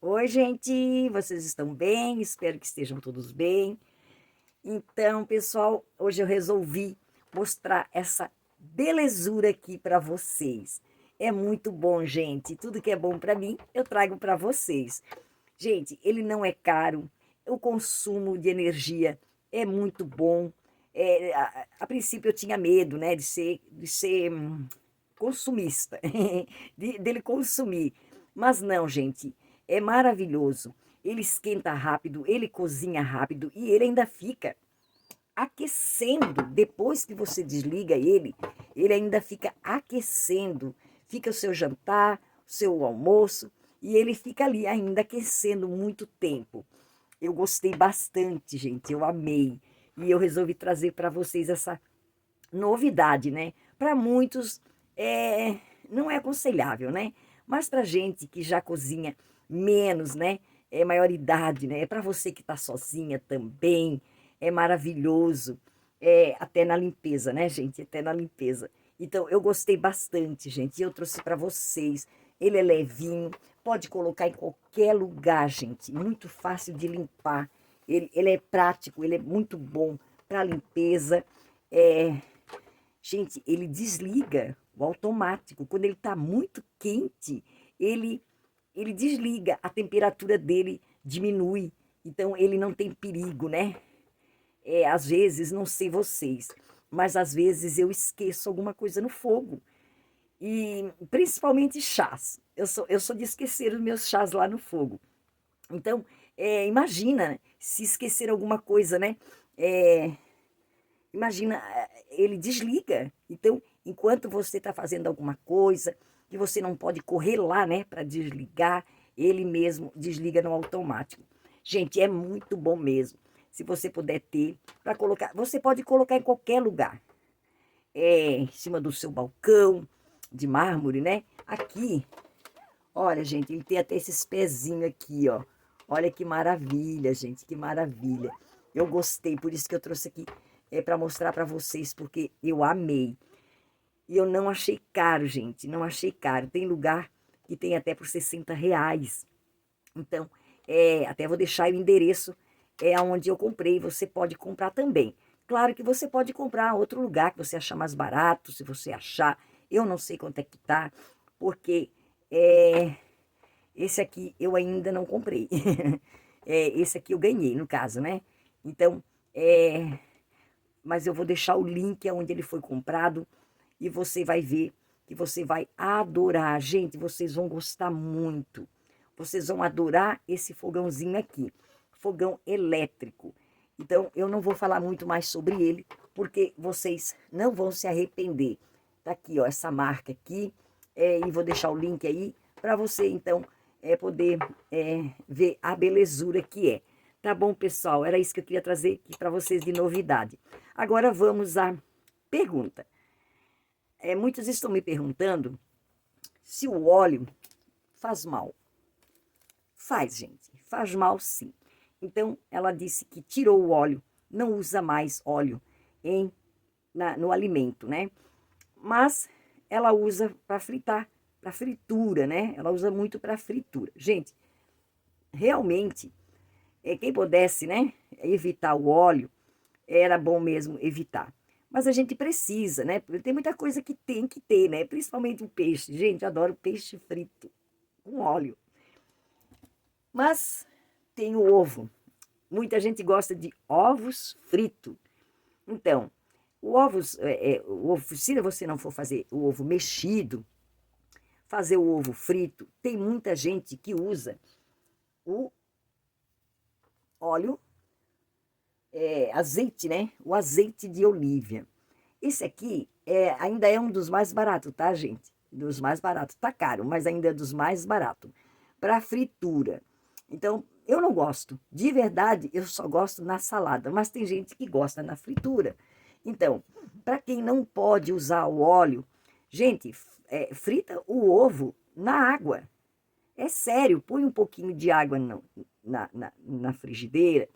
Oi, gente, vocês estão bem? Espero que estejam todos bem. Então, pessoal, hoje eu resolvi mostrar essa belezura aqui para vocês. É muito bom, gente. Tudo que é bom para mim, eu trago para vocês. Gente, ele não é caro, o consumo de energia é muito bom. A princípio eu tinha medo, né, de ser consumista, dele consumir. Mas não, gente, é maravilhoso. Ele esquenta rápido, ele cozinha rápido e ele ainda fica aquecendo. Depois que você desliga ele ainda fica aquecendo. Fica o seu jantar, o seu almoço e ele fica ali ainda aquecendo muito tempo. Eu gostei bastante, gente, eu amei. E eu resolvi trazer para vocês essa novidade, né? Para muitos é, não é aconselhável, né? Mas para gente que já cozinha menos, né? É maioridade, né? É para você que está sozinha também, é maravilhoso. É, até na limpeza, né, gente? Até na limpeza. Então, eu gostei bastante, gente. E eu trouxe para vocês. Ele é levinho, pode colocar em qualquer lugar, gente. Muito fácil de limpar. Ele é prático, ele é muito bom para limpeza. É, gente, ele desliga o automático. Quando ele está muito quente, ele, ele desliga, a temperatura dele diminui. Então, ele não tem perigo, né? Às vezes, não sei vocês, mas às vezes eu esqueço alguma coisa no fogo. E principalmente chás. Eu sou de esquecer os meus chás lá no fogo. Então, imagina se esquecer alguma coisa, né? É, Imagina, ele desliga. Então, enquanto você está fazendo alguma coisa, que você não pode correr lá, né, para desligar, ele mesmo desliga no automático. Gente, é muito bom mesmo. Se você puder ter, para colocar, você pode colocar em qualquer lugar. Em cima do seu balcão, de mármore, né? Aqui, olha, gente, ele tem até esses pezinhos aqui, ó. Olha que maravilha, gente, que maravilha. Eu gostei, por isso que eu trouxe aqui para mostrar para vocês, porque eu amei. E eu não achei caro, gente, não achei caro. Tem lugar que tem até por R$ 60. Então, até vou deixar o endereço onde eu comprei. Você pode comprar também. Claro que você pode comprar em outro lugar que você achar mais barato, se você achar. Eu não sei quanto é que tá, porque esse aqui eu ainda não comprei. Esse aqui eu ganhei, no caso, né? Então, mas eu vou deixar o link onde ele foi comprado e você vai ver que você vai adorar. Gente, vocês vão gostar muito. Vocês vão adorar esse fogãozinho aqui, fogão elétrico. Então, eu não vou falar muito mais sobre ele, porque vocês não vão se arrepender. Tá aqui, ó, essa marca aqui, e vou deixar o link aí para você, então, poder ver a belezura que é. Tá bom, pessoal? Era isso que eu queria trazer aqui para vocês de novidade. Agora vamos à pergunta. Muitos estão me perguntando se o óleo faz mal. Faz, gente. Faz mal, sim. Então, ela disse que tirou o óleo, não usa mais óleo no alimento, né? Mas ela usa para fritar, para fritura, né? Ela usa muito para fritura. Gente, realmente, quem pudesse, né, evitar o óleo, era bom mesmo evitar. Mas a gente precisa, né? Tem muita coisa que tem que ter, né? Principalmente o peixe. Gente, eu adoro peixe frito com óleo. Mas tem o ovo. Muita gente gosta de ovos fritos. Então, o ovo, se você não for fazer o ovo mexido, fazer o ovo frito, tem muita gente que usa o óleo, azeite, né? O azeite de oliva. Esse aqui ainda é um dos mais baratos, tá, gente? Dos mais baratos. Tá caro, mas ainda é dos mais baratos. Para fritura. Então, eu não gosto. De verdade, eu só gosto na salada. Mas tem gente que gosta na fritura. Então, para quem não pode usar o óleo, gente, frita o ovo na água. É sério, põe um pouquinho de água na frigideira,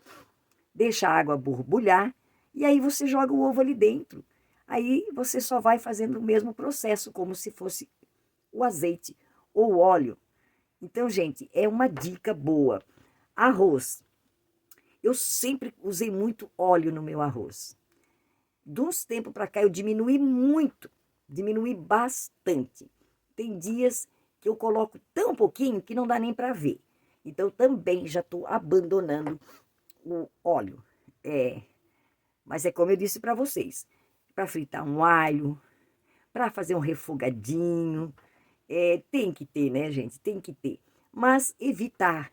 deixa a água borbulhar e aí você joga o ovo ali dentro. Aí você só vai fazendo o mesmo processo, como se fosse o azeite ou o óleo. Então, gente, é uma dica boa. Arroz. Eu sempre usei muito óleo no meu arroz. De uns tempos para cá eu diminui bastante. Tem dias que eu coloco tão pouquinho que não dá nem para ver. Então também já estou abandonando o óleo. Mas é como eu disse para vocês, para fritar um alho, para fazer um refogadinho, tem que ter, né, gente? Tem que ter. Mas evitar.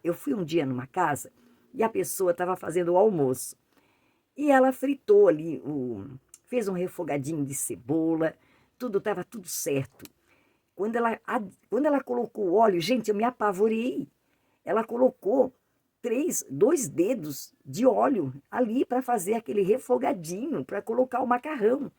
Eu fui um dia numa casa e a pessoa estava fazendo o almoço. E ela fritou ali, fez um refogadinho de cebola, estava tudo certo. Quando ela colocou o óleo, gente, eu me apavorei. Ela colocou dois dedos de óleo ali para fazer aquele refogadinho, para colocar o macarrão.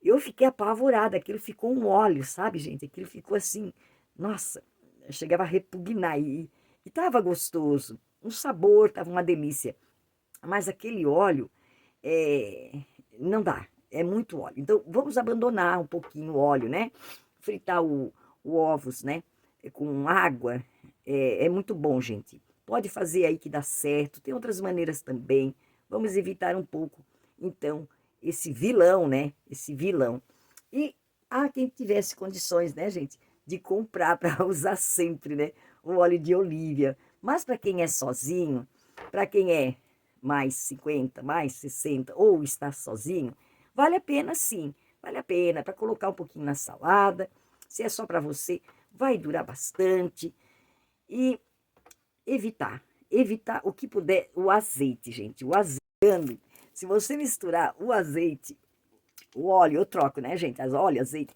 Eu fiquei apavorada, aquilo ficou um óleo, sabe, gente? Aquilo ficou assim, nossa, chegava a repugnar e estava gostoso. O sabor estava uma delícia. Mas aquele óleo, é, não dá, é muito óleo. Então, vamos abandonar um pouquinho o óleo, né? Fritar o ovos, né? Com água, é muito bom, gente. Pode fazer aí que dá certo. Tem outras maneiras também. Vamos evitar um pouco, então, esse vilão, né? Esse vilão. E há quem tivesse condições, né, gente, de comprar para usar sempre, né? O óleo de oliva. Mas para quem é sozinho, para quem é mais 50, mais 60, ou está sozinho, vale a pena sim, vale a pena para colocar um pouquinho na salada. Se é só para você, vai durar bastante. E evitar o que puder, o azeite, gente. O azeite, se você misturar o azeite, o óleo, eu troco, né, gente? As óleo, azeite,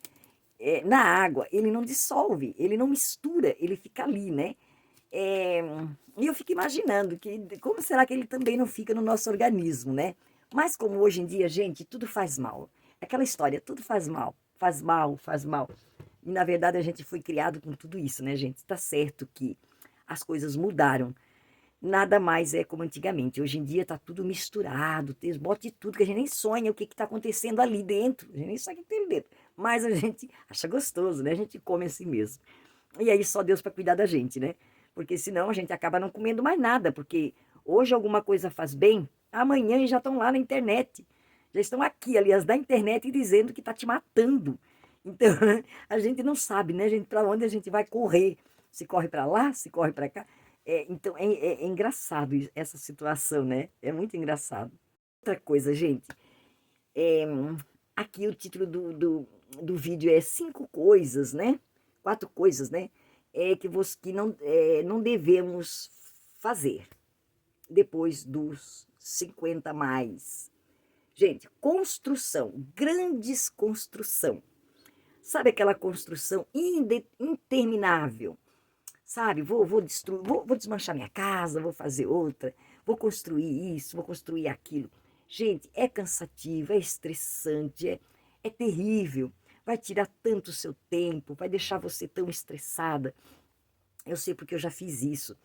na água, ele não dissolve, ele não mistura, ele fica ali, né? E eu fico imaginando que como será que ele também não fica no nosso organismo, né? Mas como hoje em dia, gente, tudo faz mal. Aquela história, tudo faz mal, faz mal, faz mal. E na verdade a gente foi criado com tudo isso, né, gente? Tá certo que as coisas mudaram. Nada mais é como antigamente. Hoje em dia tá tudo misturado, tem bote de tudo, que a gente nem sonha o que tá acontecendo ali dentro. A gente nem sabe o que tem ali dentro. Mas a gente acha gostoso, né? A gente come assim mesmo. E aí só Deus para cuidar da gente, né? Porque senão a gente acaba não comendo mais nada, porque hoje alguma coisa faz bem, amanhã já estão lá na internet. Já estão aqui, aliás, da internet dizendo que está te matando. Então, a gente não sabe, né, gente, para onde a gente vai correr. Se corre para lá, se corre para cá. Então, é engraçado essa situação, né? É muito engraçado. Outra coisa, gente, é, aqui o título do vídeo é 5 coisas, né? 4 coisas, né? Que não devemos fazer depois dos 50 mais. Gente, construção, grandes construção. Sabe aquela construção interminável? Sabe, vou destruir, vou desmanchar minha casa, vou fazer outra, vou construir isso, vou construir aquilo. Gente, é cansativo, é estressante, é terrível. Vai tirar tanto o seu tempo, vai deixar você tão estressada. Eu sei porque eu já fiz isso.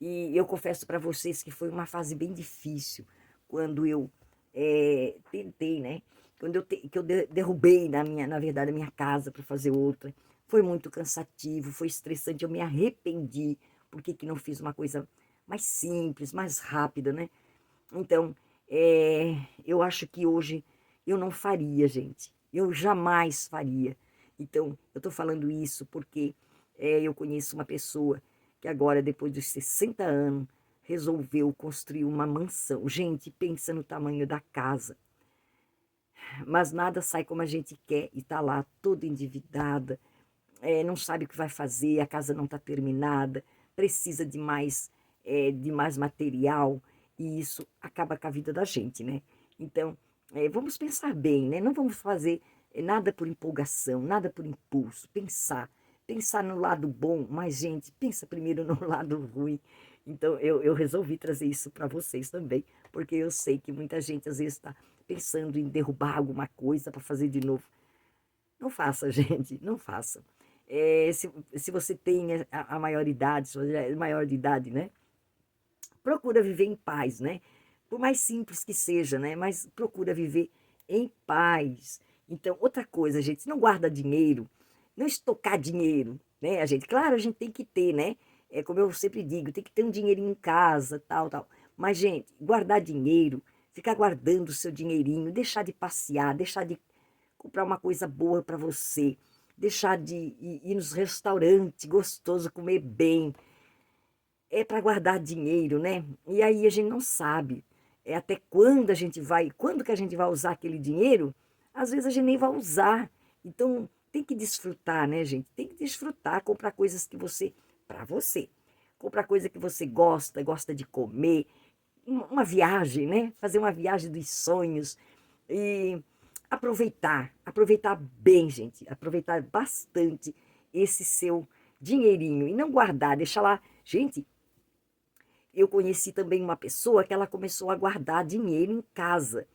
E eu confesso para vocês que foi uma fase bem difícil quando eu tentei, né? Que eu derrubei, na verdade, a minha casa para fazer outra. Foi muito cansativo, foi estressante, eu me arrependi. Por que não fiz uma coisa mais simples, mais rápida, né? Então, eu acho que hoje eu não faria, gente. Eu jamais faria. Então, eu estou falando isso porque eu conheço uma pessoa que agora, depois dos 60 anos, resolveu construir uma mansão. Gente, pensa no tamanho da casa. Mas nada sai como a gente quer e está lá toda endividada, não sabe o que vai fazer, a casa não está terminada, precisa de mais material e isso acaba com a vida da gente, né? Então, vamos pensar bem, né? Não vamos fazer nada por empolgação, nada por impulso, pensar no lado bom, mas, gente, pensa primeiro no lado ruim. Então, eu resolvi trazer isso para vocês também, porque eu sei que muita gente às vezes está pensando em derrubar alguma coisa para fazer de novo. Não faça, gente, não faça. Se você tem a maioridade, se você já é maior de idade, né? Procura viver em paz, né? Por mais simples que seja, né? Mas procura viver em paz. Então, outra coisa, gente, não guarda dinheiro, não estocar dinheiro. né? Claro, a gente tem que ter, né? É como eu sempre digo, tem que ter um dinheirinho em casa, tal, tal. Mas, gente, guardar dinheiro, ficar guardando o seu dinheirinho, deixar de passear, deixar de comprar uma coisa boa para você, deixar de ir nos restaurantes gostoso, comer bem, é para guardar dinheiro, né? E aí a gente não sabe até quando que a gente vai usar aquele dinheiro, às vezes a gente nem vai usar. Então tem que desfrutar, né, gente? Tem que desfrutar, comprar coisas que você, para você, comprar coisa que você gosta, gosta de comer, uma viagem, né? Fazer uma viagem dos sonhos e aproveitar bem, gente, aproveitar bastante esse seu dinheirinho e não guardar, deixar lá, gente. Eu conheci também uma pessoa que ela começou a guardar dinheiro em casa.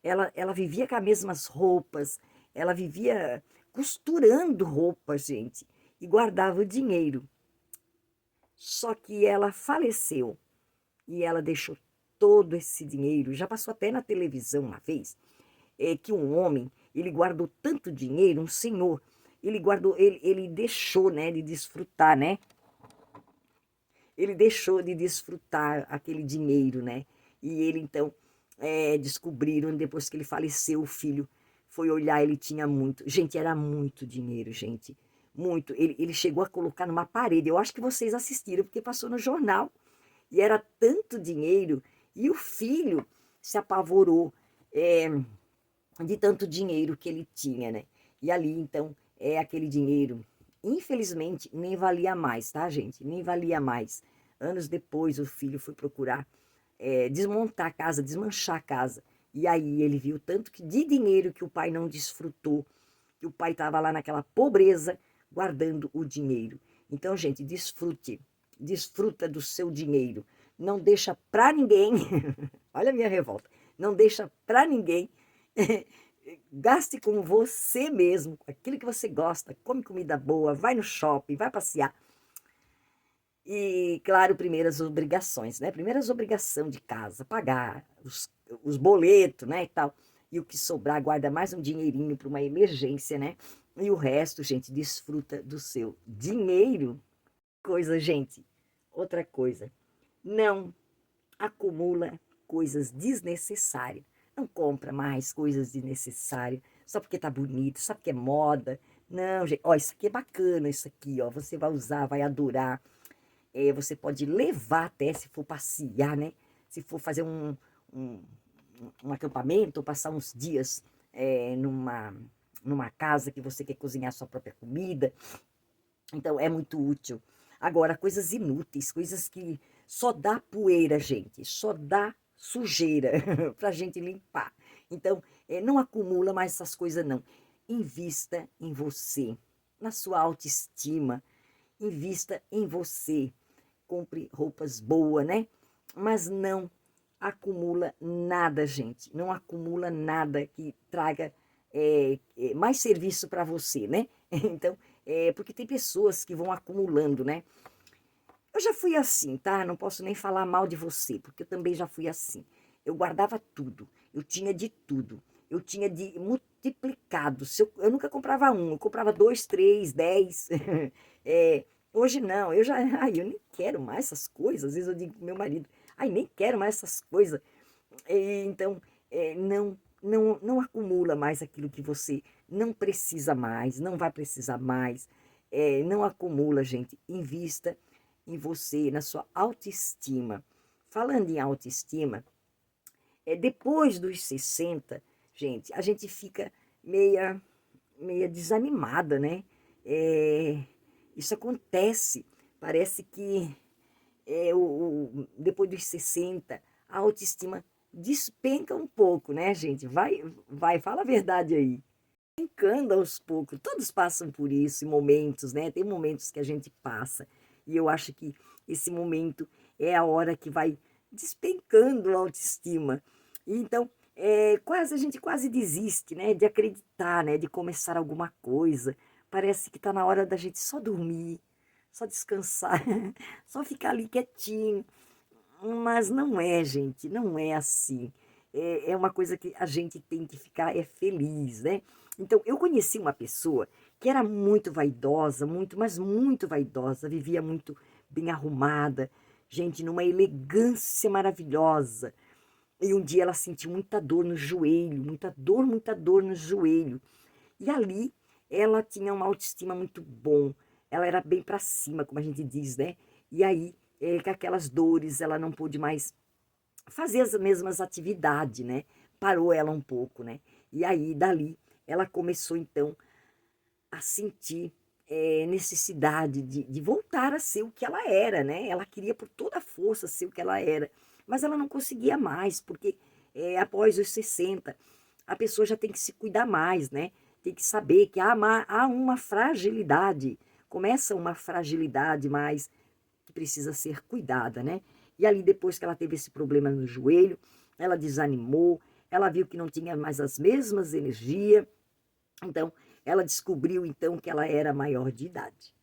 Ela vivia com as mesmas roupas, ela vivia costurando roupas, gente, e guardava o dinheiro. Só que ela faleceu e ela deixou todo esse dinheiro. Já passou até na televisão uma vez, que um homem, ele guardou tanto dinheiro, um senhor, ele guardou, ele deixou, né, de desfrutar, né? Ele deixou de desfrutar aquele dinheiro, né? E ele, então, descobriram, depois que ele faleceu, o filho foi olhar, ele tinha muito. Gente, era muito dinheiro, gente. Muito. Ele chegou a colocar numa parede. Eu acho que vocês assistiram, porque passou no jornal. E era tanto dinheiro. E o filho se apavorou de tanto dinheiro que ele tinha, né? E ali, então, aquele dinheiro, infelizmente, nem valia mais, tá, gente? Nem valia mais. Anos depois, o filho foi procurar desmontar a casa, desmanchar a casa. E aí ele viu tanto que de dinheiro que o pai não desfrutou, que o pai estava lá naquela pobreza, guardando o dinheiro. Então, gente, desfruta do seu dinheiro. Não deixa pra ninguém, olha a minha revolta, não deixa pra ninguém. Gaste com você mesmo, aquilo que você gosta, come comida boa, vai no shopping, vai passear. E, claro, primeiras obrigações, né? Primeiras obrigações de casa, pagar os boletos, né, e tal. E o que sobrar, guarda mais um dinheirinho para uma emergência, né? E o resto, gente, desfruta do seu dinheiro. Coisa, gente, outra coisa, não acumula coisas desnecessárias. Não compra mais coisas desnecessárias só porque tá bonito, só porque é moda. Não, gente, ó, isso aqui é bacana, isso aqui, ó, você vai usar, vai adorar. Você pode levar até, se for passear, né? Se for fazer um, um acampamento, ou passar uns dias numa casa que você quer cozinhar sua própria comida. Então, é muito útil. Agora, coisas inúteis, coisas que só dá poeira, gente, só dá sujeira para a gente limpar. Então, não acumula mais essas coisas, não. Invista em você, na sua autoestima, invista em você. Compre roupas boas, né? Mas não acumula nada, gente. Não acumula nada que traga mais serviço para você, né? Então, porque tem pessoas que vão acumulando, né? Eu já fui assim, tá? Não posso nem falar mal de você, porque eu também já fui assim. Eu guardava tudo, eu tinha de tudo, eu tinha de multiplicado. Eu nunca comprava um, eu comprava dois, três, 10. Hoje não, eu nem quero mais essas coisas. Às vezes eu digo pro meu marido, nem quero mais essas coisas. Então, não acumula mais aquilo que você não precisa mais, não vai precisar mais. Não acumula, gente. Invista em você, na sua autoestima. Falando em autoestima, depois dos 60, gente, a gente fica meia desanimada, né? Isso acontece. Parece que depois dos 60, a autoestima despenca um pouco, né, gente? Fala a verdade aí. Despencando aos poucos. Todos passam por isso, em momentos, né? Tem momentos que a gente passa. E eu acho que esse momento é a hora que vai despencando a autoestima. Então, a gente quase desiste, né? De acreditar, né? De começar alguma coisa. Parece que está na hora da gente só dormir, só descansar, só ficar ali quietinho. Mas não é, gente, não é assim. É uma coisa que a gente tem que ficar feliz, né? Então, eu conheci uma pessoa que era muito vaidosa, muito, mas muito vaidosa, vivia muito bem arrumada, gente, numa elegância maravilhosa. E um dia ela sentiu muita dor no joelho, muita dor no joelho. E ali ela tinha uma autoestima muito bom, ela era bem para cima, como a gente diz, né? E aí, com aquelas dores, ela não pôde mais fazer as mesmas atividades, né? Parou ela um pouco, né? E aí, dali, ela começou então a sentir necessidade de voltar a ser o que ela era, né? Ela queria por toda a força ser o que ela era, mas ela não conseguia mais, porque após os 60, a pessoa já tem que se cuidar mais, né? Tem que saber que há uma fragilidade, começa uma fragilidade mais que precisa ser cuidada, né? E ali, depois que ela teve esse problema no joelho, ela desanimou, ela viu que não tinha mais as mesmas energias, então ela descobriu então que ela era maior de idade.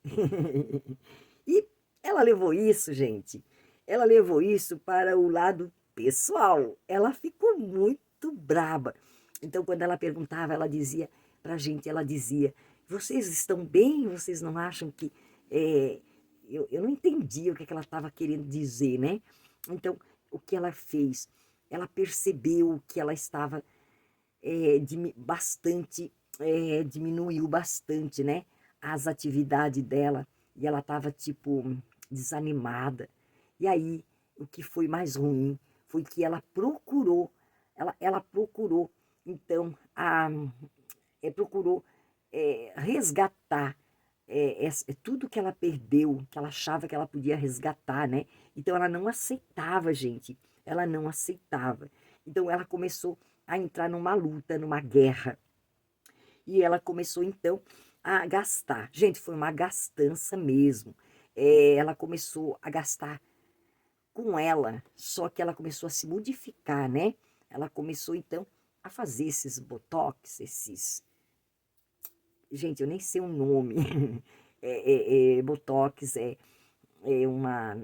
E ela levou isso, gente, ela levou isso para o lado pessoal. Ela ficou muito braba. Então, quando ela perguntava, ela dizia pra gente, ela dizia, vocês estão bem? Vocês não acham que... eu não entendia o que ela estava querendo dizer, né? Então, o que ela fez? Ela percebeu que ela estava bastante, diminuiu bastante, né? As atividades dela. E ela estava, tipo, desanimada. E aí, o que foi mais ruim foi que ela procurou, ela procurou, então, procurou resgatar tudo que ela perdeu, que ela achava que ela podia resgatar, né? Então ela não aceitava, gente, ela não aceitava. Então ela começou a entrar numa luta, numa guerra. E ela começou então a gastar. Gente, foi uma gastança mesmo. Ela começou a gastar com ela, só que ela começou a se modificar, né? Ela começou então a fazer esses botox, esses... Gente, eu nem sei o nome. Botox é uma...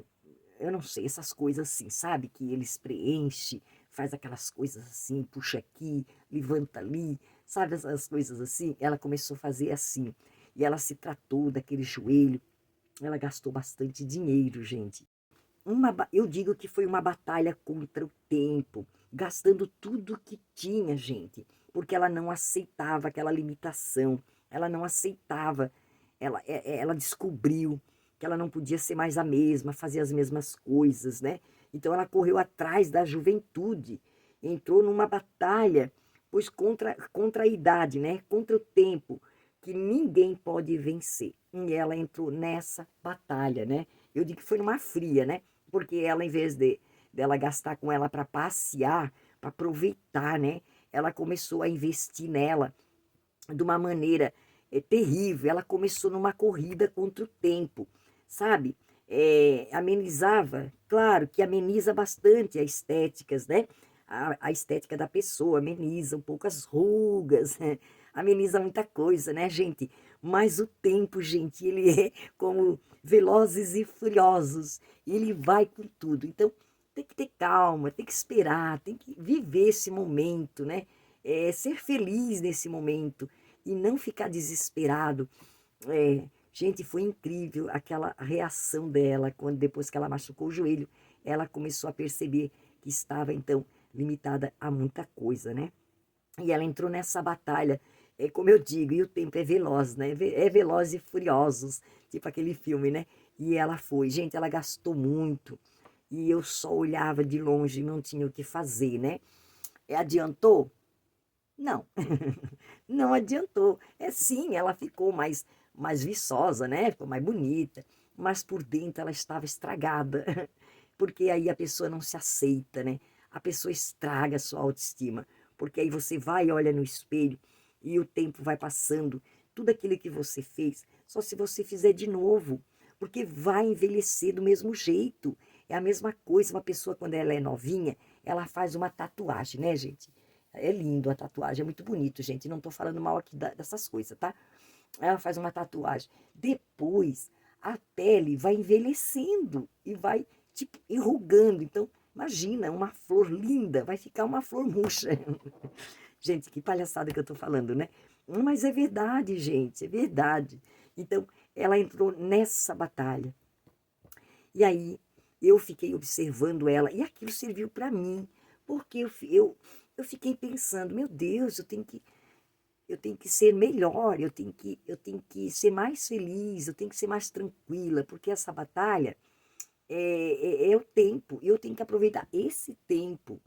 Eu não sei, essas coisas assim, sabe? Que eles preenchem, faz aquelas coisas assim, puxa aqui, levanta ali, sabe? Essas coisas assim. Ela começou a fazer assim. E ela se tratou daquele joelho. Ela gastou bastante dinheiro, gente. Eu digo que foi uma batalha contra o tempo, gastando tudo que tinha, gente, porque ela não aceitava aquela limitação, ela não aceitava, ela descobriu que ela não podia ser mais a mesma, fazer as mesmas coisas, né? Então ela correu atrás da juventude, entrou numa batalha, pois contra a idade, né? Contra o tempo, que ninguém pode vencer. E ela entrou nessa batalha, né? Eu digo que foi numa fria, né? Porque ela, em vez dela gastar com ela para passear, para aproveitar, né? Ela começou a investir nela de uma maneira terrível. Ela começou numa corrida contra o tempo, sabe? Amenizava, claro que ameniza bastante as estéticas, né? A estética da pessoa, ameniza um pouco as rugas, né? Ameniza muita coisa, né, gente? Mas o tempo, gente, ele é como Velozes e Furiosos, ele vai com tudo. Então, tem que ter calma, tem que esperar, tem que viver esse momento, né? Ser feliz nesse momento e não ficar desesperado. Gente, foi incrível aquela reação dela, quando depois que ela machucou o joelho, ela começou a perceber que estava, então, limitada a muita coisa, né? E ela entrou nessa batalha, como eu digo, e o tempo é veloz, né? É Velozes e Furiosos, tipo aquele filme, né? E ela foi. Gente, ela gastou muito, e eu só olhava de longe e não tinha o que fazer, né? Adiantou? Não, não adiantou. Sim, ela ficou mais viçosa, né? Ficou mais bonita, mas por dentro ela estava estragada, porque aí a pessoa não se aceita, né? A pessoa estraga a sua autoestima, porque aí você vai e olha no espelho e o tempo vai passando, tudo aquilo que você fez, só se você fizer de novo, porque vai envelhecer do mesmo jeito. É a mesma coisa, uma pessoa quando ela é novinha, ela faz uma tatuagem, né, gente? É lindo a tatuagem, é muito bonito, gente. Não tô falando mal aqui dessas coisas, tá? Ela faz uma tatuagem. Depois, a pele vai envelhecendo e vai, tipo, enrugando. Então, imagina, uma flor linda, vai ficar uma flor murcha. Gente, que palhaçada que eu tô falando, né? Mas é verdade, gente, é verdade. Então, ela entrou nessa batalha. E aí, eu fiquei observando ela, e aquilo serviu para mim, porque eu fiquei pensando, meu Deus, eu tenho que ser melhor, eu tenho que ser mais feliz, eu tenho que ser mais tranquila, porque essa batalha é o tempo, e eu tenho que aproveitar esse tempo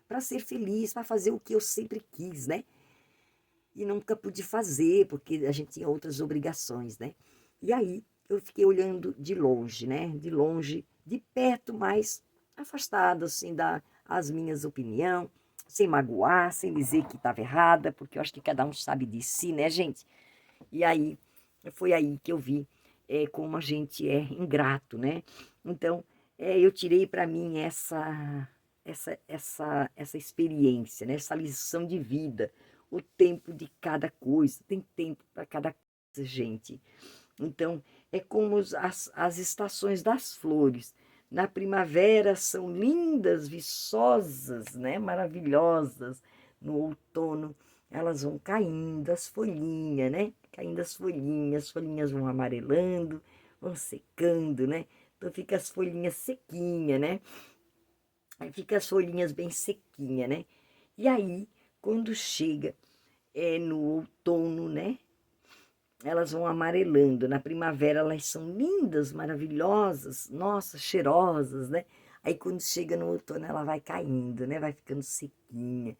para ser feliz, para fazer o que eu sempre quis, né? E nunca pude fazer, porque a gente tinha outras obrigações, né? E aí eu fiquei olhando de longe, né? De longe, de perto, mas afastado, assim, das minhas opiniões, sem magoar, sem dizer que estava errada, porque eu acho que cada um sabe de si, né, gente? E aí, foi aí que eu vi como a gente é ingrato, né? Então, eu tirei para mim essa experiência, né? Essa lição de vida, o tempo de cada coisa, tem tempo para cada coisa, gente. Então, é como as estações das flores. Na primavera são lindas, viçosas, né? Maravilhosas. No outono, elas vão caindo, as folhinhas, né? Caindo as folhinhas vão amarelando, vão secando, né? Então fica as folhinhas sequinhas, né? Aí fica as folhinhas bem sequinhas, né? E aí, quando chega no outono, né? Elas vão amarelando. Na primavera elas são lindas, maravilhosas, nossa, cheirosas, né? Aí quando chega no outono ela vai caindo, né? Vai ficando sequinha.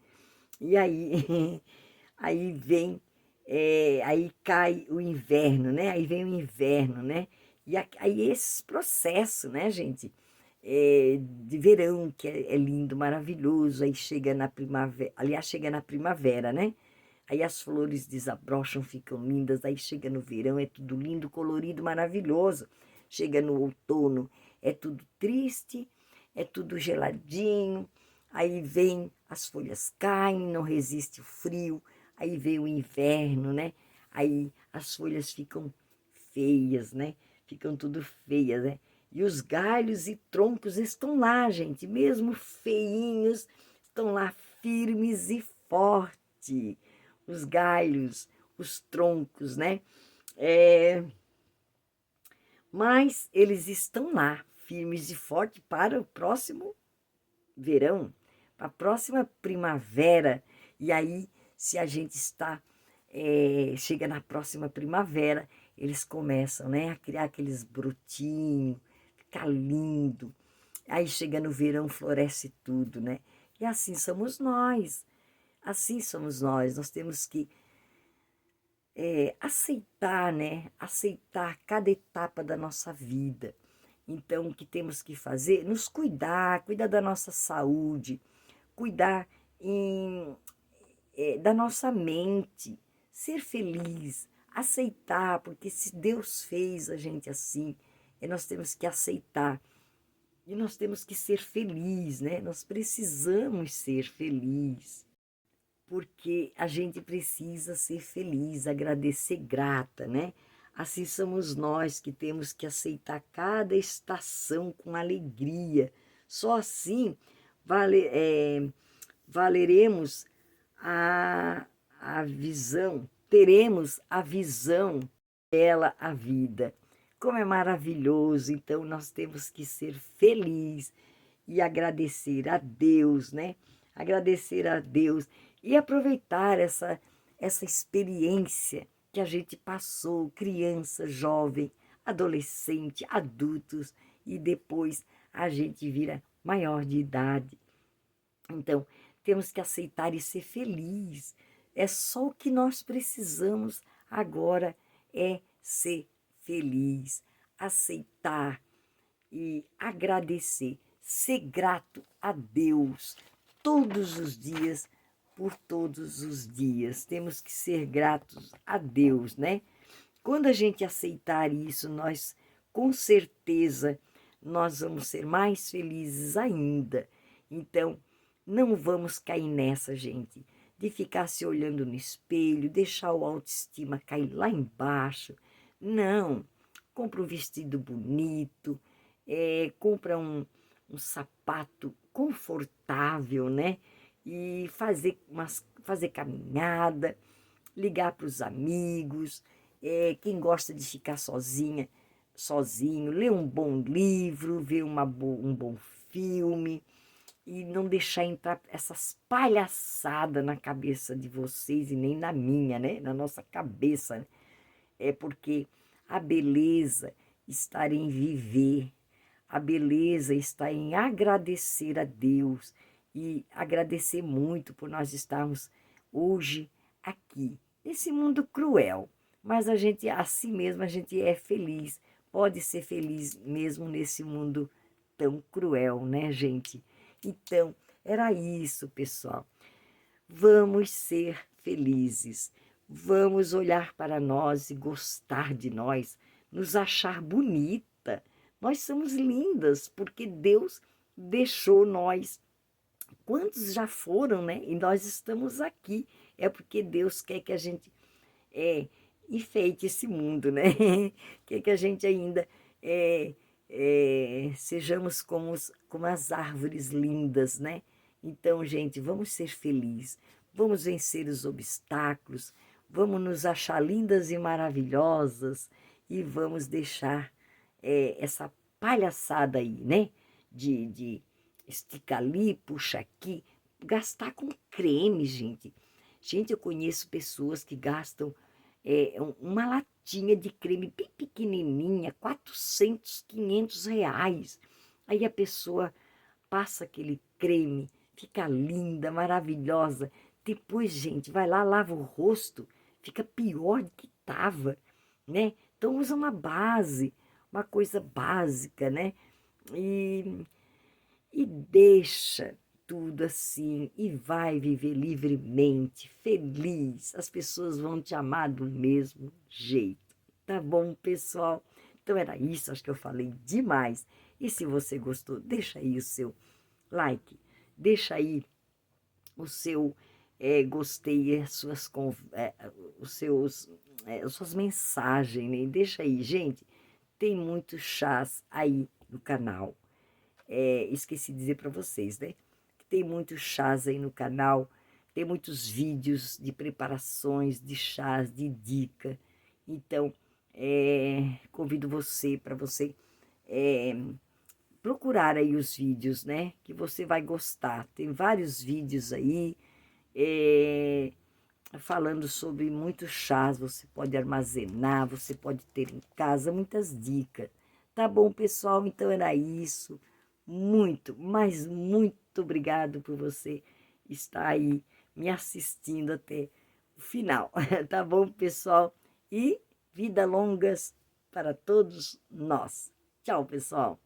E aí, aí vem, aí cai o inverno, né? Aí vem o inverno, né? E aí esse processo, né, gente? De verão, que é lindo, maravilhoso, aí chega na primavera, aliás, chega na primavera, né? Aí as flores desabrocham, ficam lindas, aí chega no verão, é tudo lindo, colorido, maravilhoso. Chega no outono, é tudo triste, é tudo geladinho, aí vem, as folhas caem, não resiste o frio, aí vem o inverno, né? Aí as folhas ficam feias, né? Ficam tudo feias, né? E os galhos e troncos estão lá, gente, mesmo feinhos, estão lá firmes e fortes. Os galhos, os troncos, né? É, mas eles estão lá, firmes e fortes para o próximo verão, para a próxima primavera. E aí, se a gente chega na próxima primavera, eles começam, né, a criar aqueles brotinhos, ficar lindo. Aí chega no verão, floresce tudo, né? E assim somos nós. Assim somos nós. Nós temos que aceitar, né? Aceitar cada etapa da nossa vida. Então, o que temos que fazer? Nos cuidar, cuidar da nossa saúde, cuidar da nossa mente, ser feliz, aceitar, porque se Deus fez a gente assim, nós temos que aceitar. E nós temos que ser felizes, né? Nós precisamos ser felizes, porque a gente precisa ser feliz, agradecer, grata, né? Assim somos nós que temos que aceitar cada estação com alegria. Só assim valeremos a, a visão, teremos a visão dela, a vida. Como é maravilhoso, então nós temos que ser felizes e agradecer a Deus, né? Agradecer a Deus e aproveitar essa experiência que a gente passou, criança, jovem, adolescente, adultos, e depois a gente vira maior de idade. Então, temos que aceitar e ser feliz. É só o que nós precisamos agora, é ser feliz, aceitar e agradecer, ser grato a Deus todos os dias, por todos os dias. Temos que ser gratos a Deus, né? Quando a gente aceitar isso, nós, com certeza, nós vamos ser mais felizes ainda. Então, não vamos cair nessa, gente, de ficar se olhando no espelho, deixar o autoestima cair lá embaixo. Não, compra um vestido bonito, compra um sapato confortável, né? E fazer caminhada, ligar para os amigos, quem gosta de ficar sozinho, ler um bom livro, ver um bom filme e não deixar entrar essas palhaçadas na cabeça de vocês e nem na minha, né? Na nossa cabeça, né? É porque a beleza está em viver, a beleza está em agradecer a Deus e agradecer muito por nós estarmos hoje aqui, nesse mundo cruel. Mas a gente, assim mesmo, a gente é feliz, pode ser feliz mesmo nesse mundo tão cruel, né, gente? Então, era isso, pessoal. Vamos ser felizes. Vamos olhar para nós e gostar de nós, nos achar bonita. Nós somos lindas porque Deus deixou nós. Quantos já foram, né? E nós estamos aqui. É porque Deus quer que a gente enfeite esse mundo, né? Quer que a gente ainda sejamos como as árvores lindas, né? Então, gente, vamos ser felizes, vamos vencer os obstáculos, vamos nos achar lindas e maravilhosas e vamos deixar essa palhaçada aí, né? De estica ali, puxa aqui, gastar com creme, gente. Gente, eu conheço pessoas que gastam uma latinha de creme bem pequenininha, 400, 500 reais. Aí a pessoa passa aquele creme, fica linda, maravilhosa. Depois, gente, vai lá, lava o rosto, fica pior do que estava, né? Então usa uma base, uma coisa básica, né? E, e deixa tudo assim e vai viver livremente, feliz. As pessoas vão te amar do mesmo jeito. Tá bom, pessoal? Então era isso, acho que eu falei demais. E se você gostou, deixa aí o seu like, deixa aí o seu gostei, as suas mensagens, né? Deixa aí, gente. Tem muitos chás aí no canal. Esqueci de dizer para vocês, né? Tem muitos chás aí no canal, tem muitos vídeos de preparações de chás, de dica. Então, convido você para você procurar aí os vídeos, né? Que você vai gostar. Tem vários vídeos aí falando sobre muitos chás. Você pode armazenar, você pode ter em casa muitas dicas. Tá bom, pessoal? Então era isso. Muito, mas muito obrigado por você estar aí me assistindo até o final. Tá bom, pessoal? E vida longas para todos nós. Tchau, pessoal.